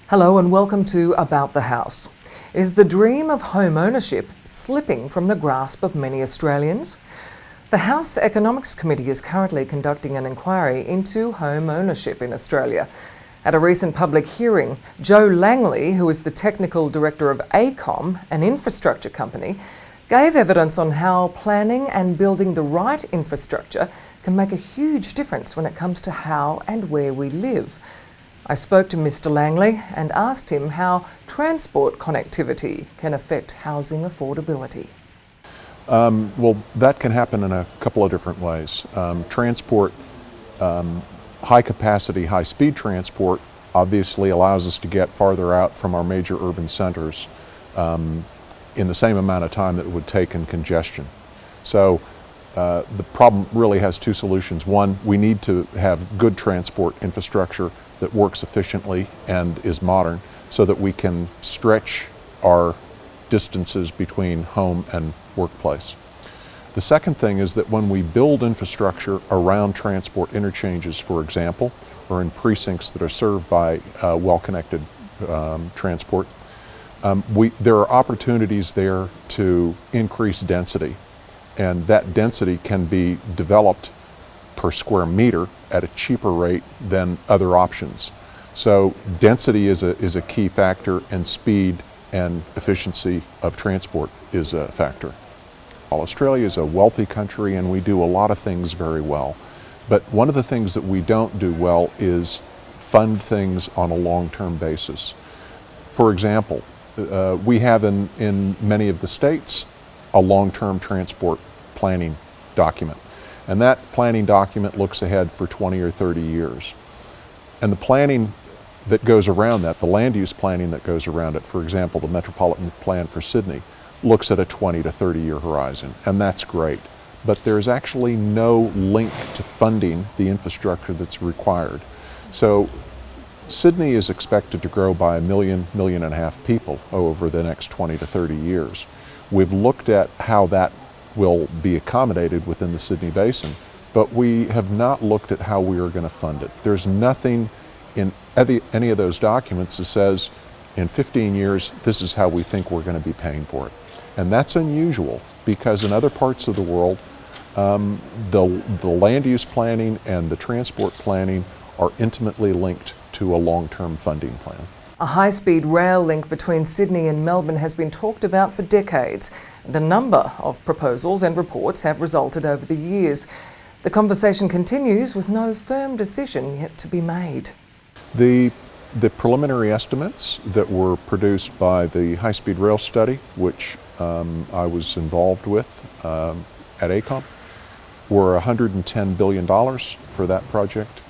Hello and welcome to About the House. Is the dream of home ownership slipping from the grasp of many Australians? The House Economics Committee is currently conducting an inquiry into home ownership in Australia. At a recent public hearing, Joe Langley, who is the Technical Director of AECOM, an infrastructure company, gave evidence on how planning and building the right infrastructure can make a huge difference when it comes to how and where we live. I spoke to Mr. Langley and asked him how transport connectivity can affect housing affordability. Well, that can happen in a couple of different ways. Transport, high capacity, high speed transport obviously allows us to get farther out from our major urban centers in the same amount of time that it would take in congestion. So the problem really has two solutions. One, we need to have good transport infrastructure that works efficiently and is modern so that we can stretch our distances between home and workplace. The second thing is that when we build infrastructure around transport interchanges, for example, or in precincts that are served by well-connected transport, there are opportunities there to increase density, and that density can be developed per square meter at a cheaper rate than other options. So density is a key factor, and speed and efficiency of transport is a factor. Australia is a wealthy country and we do a lot of things very well. But one of the things that we don't do well is fund things on a long-term basis. For example, we have in many of the states a long-term transport planning document. And that planning document looks ahead for 20 or 30 years. And the planning that goes around that, the land use planning that goes around it, for example, the Metropolitan Plan for Sydney, looks at a 20 to 30 year horizon, and that's great. But there's actually no link to funding the infrastructure that's required. So Sydney is expected to grow by 1.5 million people over the next 20 to 30 years. We've looked at how that will be accommodated within the Sydney Basin, but we have not looked at how we are going to fund it. There's nothing in any of those documents that says in 15 years this is how we think we're going to be paying for it. And that's unusual because in other parts of the world the land use planning and the transport planning are intimately linked to a long-term funding plan. A high-speed rail link between Sydney and Melbourne has been talked about for decades, and a number of proposals and reports have resulted over the years. The conversation continues with no firm decision yet to be made. The preliminary estimates that were produced by the high-speed rail study, which I was involved with at AECOM, were $110 billion for that project.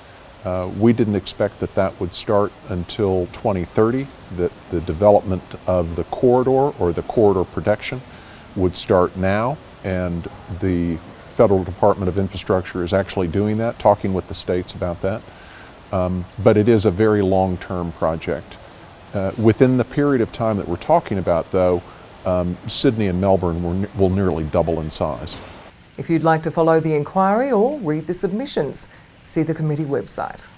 We didn't expect that would start until 2030, that the development of the corridor or the corridor protection would start now, and the Federal Department of Infrastructure is actually doing that, talking with the states about that. But it is a very long-term project. Within the period of time that we're talking about, though, Sydney and Melbourne will nearly double in size. If you'd like to follow the inquiry or read the submissions, see the committee website.